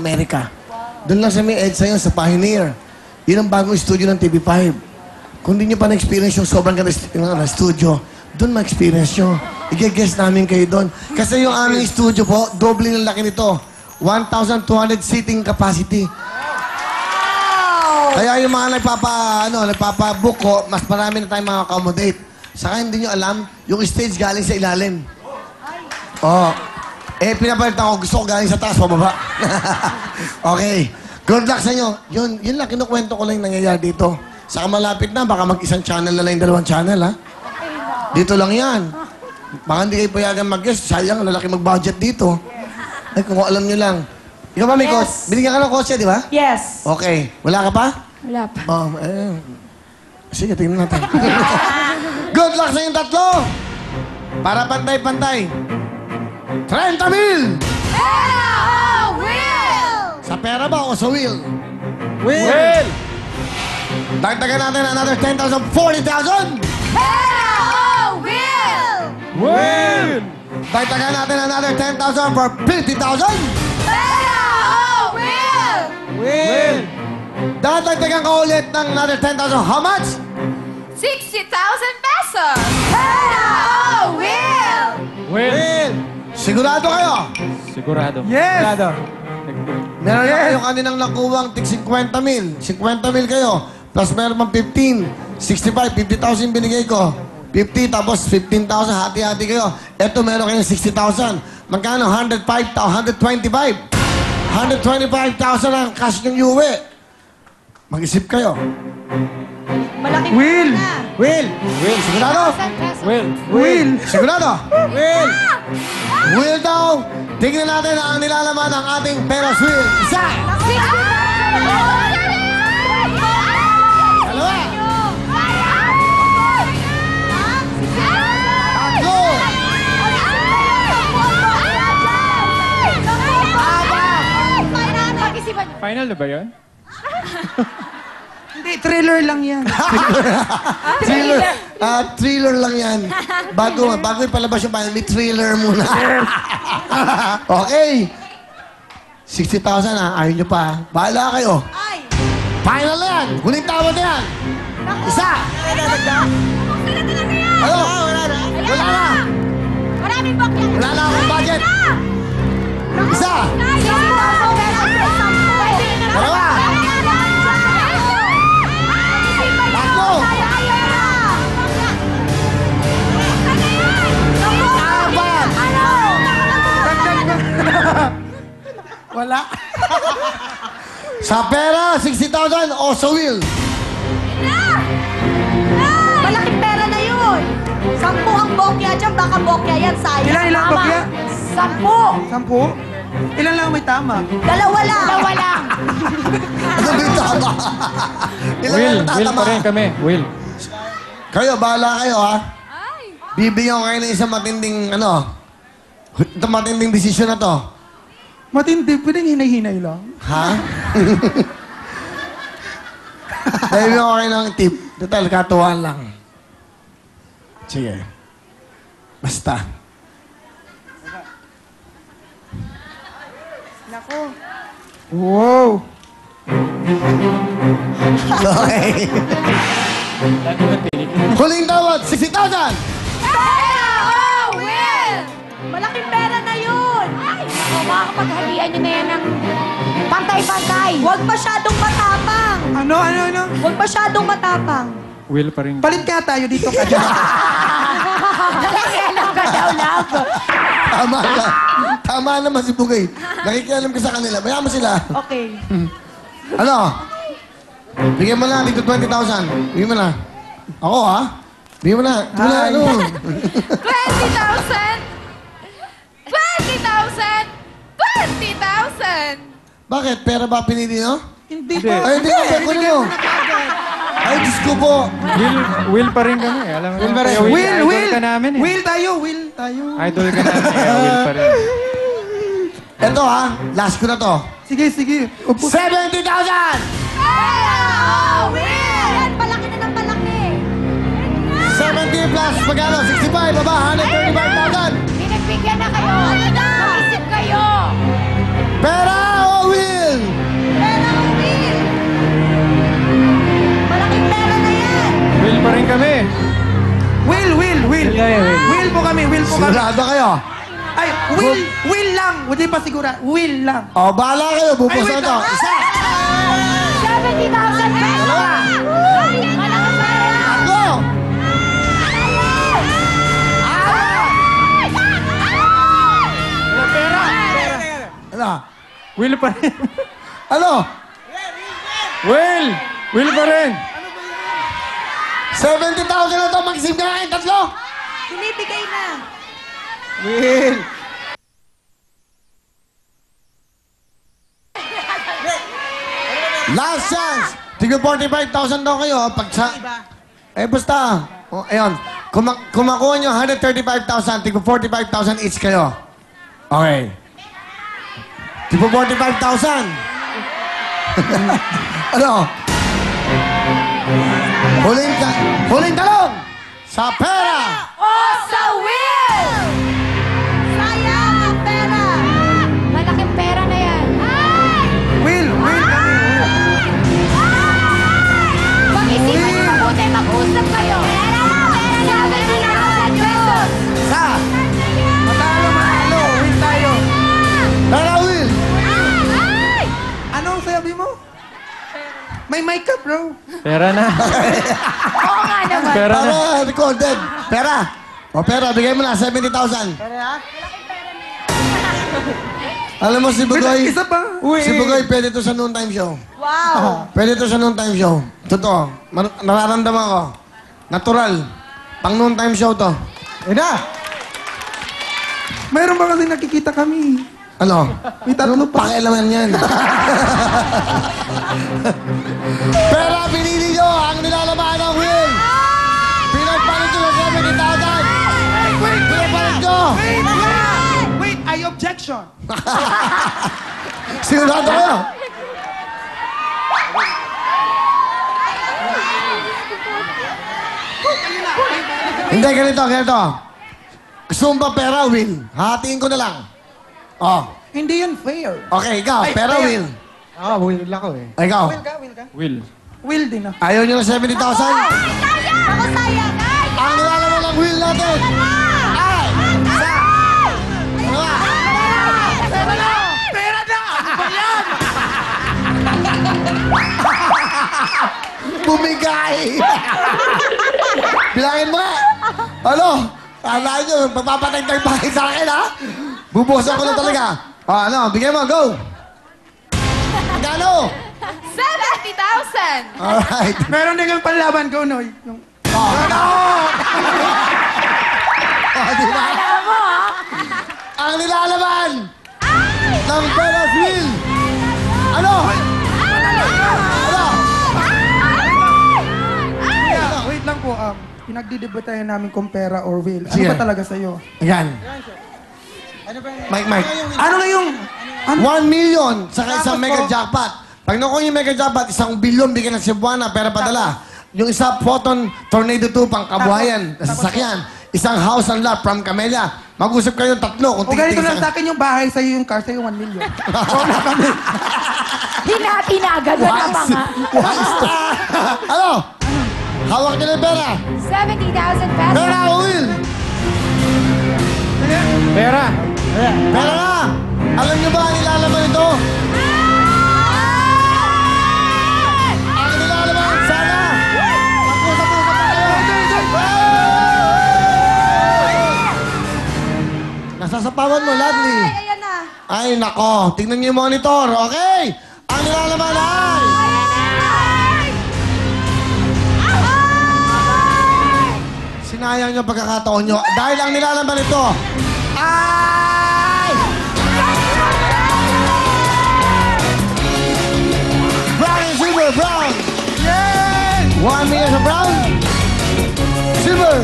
Amerika. Doon lang sa may EDSA yun, sa Pioneer. Yun ang bagong studio ng TV5. Kung di nyo pa na-experience yung sobrang ganda na studio, doon ma-experience nyo. I-guess namin kayo doon. Kasi yung aming studio po, doble ng laki nito. 1,200 seating capacity. Kaya yung mga nagpapa-book ko, mas marami na tayong mga accommodate. Saka hindi nyo alam, yung stage galing sa ilalim. Oo. Pinapalitan ko, gusto ko galing sa taas, pababa. Okay. Good luck sa inyo. Yun lang, kinukwento ko lang yung nangyayari dito. Saka malapit na, baka mag-isang channel na lang yung dalawang channel, ha? Dito lang yan. Baka hindi kayo payagan mag-guest. Sayang, lalaki mag-budget dito. Ay, kung alam nyo lang. Ikaw ba may coach? Binigyan ka ng coach, di ba? Yes. Okay. Wala ka pa? Wala pa. Sige, tingnan natin. Good luck sa inyong tatlo! Para pantay-pantay. 30,000! Sa pera ba o sa wheel? Will! Dagdagan natin another 10,000, 40,000! Will! Dagdagan natin another 10,000 for 50,000! Will! Dadagdagan ko ulit ng another 10,000. How much? 60,000 pesos! Will! Sigurado kayo? Sigurado. Yes! Sigurado. Meron na kayong kaninang nakuwang tig 50,000. 50,000 kayo. Plus meron pang 15. 65, 50,000 binigay ko. 50 tapos 15,000. Hati-hati kayo. Eto meron kayong 60,000. Magkano? 125,000 ang cash ng uwi. Mag-isip kayo. Malaking Will! pera na. Will! Will, sigurado? 1,000 pesos. Will! Will! Sigurado? Will! Will daw. Tingnan natin ang nilalaman ng ating Ferris wheel. Isa! Dalawa! Tatlo! Final na ba yun? Hindi, thriller lang yan. Thriller lang yan. Bago ipalabas yung final, may thriller muna. Okay. 60,000 ha. Ayaw nyo pa. Bahala kayo. Final na yan. Huling tawad na yan. Isa. Ano? Wala na. Maraming bakyan. Wala na akong budget. Isa. Dalawa. Tatlo. Apat. Wala. Sa pera, 60,000 o sa wheel. Malaking pera na yun. 10 ang bokya dyan. Baka bokya yan. Sayang. Ilan Tama. bokya? 10. 10? Ilan lang may tama? Dalawa lang. Ano ba yung tama? Ilan Will! ang Will tatama? pa rin kami. Will. Kayo, bahala kayo, ha? Bibigyan ko kayo ng isang matinding, matinding desisyon na to. Matindi, pwedeng hinay-hinay lang. Ha? Bibigyan ko kayo ng tip. Total, katuwaan lang. Sige. Basta. Nako. Wow! Okay. Huling tawad, 60,000! Malaking pera na yun. Makakapaghalian nyo na yan ng pantay-pantay. Huwag masyadong matapang. Ano? Huwag masyadong matapang. Will pa rin. Palit ka tayo dito ka dyan. Nakikialam ka daw, love. Tama ka. Tama naman si Bugay. Nakikialam ka sa kanila. Bayan mo sila. Okay. Ano? Bigyan mo na dito 20,000. Bigyan mo na. Ako, ha? Bigyan mo na. Ito na, ano? 20,000! 20,000! 20,000! Bakit? Pera ba pinili nyo? Hindi Hindi. po. Ay, hindi ko. Kunin mo. Ay, Diyos ko po. Will pa rin kami. Alam mo naman, kaya Will! idol ka namin eh. Will tayo! Idol ka namin kaya Will pa rin. Ito, ha? Last ko na to. Sige. Upo. 70,000! Yan, palaki na ng palaki. 70 plus magkano? 65, baba, 135,000. Pinagbigyan na kayo. Mag-isip kayo. Pera o will? ba kayo? Ay, will lang. Hindi pa sigura. Will lang. O, bahala kayo. Bubuksan Ay, wait ito. lang. Isa. 70,000 pesos! Malaking pera! Tatlo. Ano? Will pa rin. Ano? Will! Will pa rin. 70,000 na ito. Mag-isip ka kayo. Tatlo. Binibigay na. Will. Last chance. Tigil 45,000 daw kayo. Pag sa... Eh, basta. O, ayun. Kumakuha nyo 135,000. Tigil 45,000 each kayo. Okay. Tigil 45,000. Ano? Huling talong! Sa pera! O sa will! Sayang ang pera! Malaking pera na yan. Will kami. Pag-isipan niyo mabuti, mag-usap kayo. Pera! 70,000 pesos! Sa Manalo. Will tayo. pera, Will! Anong sabi mo? May mic ka, bro. Pera na. Oo nga naman. Pera na. Para recorded. Pera. O pera, bigay mo na 70,000. Alam mo si Bugoy, Isa pa. si Bugoy pwede to sa noontime show. Wow! Pwede to sa noontime show. Totoo. Nararamdaman ko. Natural. Pang noontime show to. Mayroon ba kasi nakikita kami? Ano? May tatlo pa. Pakialaman yan. Pera, pinili nyo ang nilalaman ng Will. Pinagpalit nyo ng 70,000. Pinagpalit nyo. Wait, I objection. Sigurado kayo. Hindi, ganito. Gusto mo ba pera, Will? Hatiin ko na lang. Oh. Hindi yun fair. Okay, ikaw. Ay, Pera, kaya- Will. Will ako eh. Ikaw. Will ka? Will. Will din ah. Ayaw nyo ng 70,000? Sayang! Ako sayang! Ang nilalaman ng Will natin. Ay! Isa! Dalawa! Pera na! Ano ba yan? Bumigay! Bilangin mo nga! Ano? Kala nyo, papapatagtag pa kayo sa akin, ha? Bubukasan ko na talaga. Ano? Bigyan mo, go! Magkano? 70,000! Alright. Meron din yung panlaban ko, Noy. Yung... Di ba? Ang nilalaman ng Pera Will. Ano? Ano? Wait lang po, pinagdidebatayan namin kung pera or will. Ano Sige. ba talaga sa'yo? Ayan. Mike. Ano na yung... 1 million sa isang Tapos mega po- jackpot. Pag nakuha yung mega jackpot, 1 billion bigyan ng Cebuana, pera padala. Yung isa, Photon Tornado 2, pang kabuhayan, Tapos- sasakyan. Isang house and lot from Camellia. Mag-usap kayo tatlo kung O ganito tingin lang sa akin yung bahay, sa'yo yung car, sa'yo 1 million. Wala kami. Hinati na agad na mga. Ano? Hawak niyo na yung pera. 70,000 pesos. Pera, Will! Pera. Pera na! Alam niyo ba ang nilalaman ito? Ang nilalaman, sana! Mag-usap-usap pa kayo! Nasasapawan mo, Lovely. Ayan na. Ay, nako. Tingnan niyo yung monitor, okay? Ang nilalaman ay... Sinayang yung pagkakataon nyo. Dahil ang nilalaman ito ay... Brown and silver, brown! Yay! 1 million sa brown. Silver.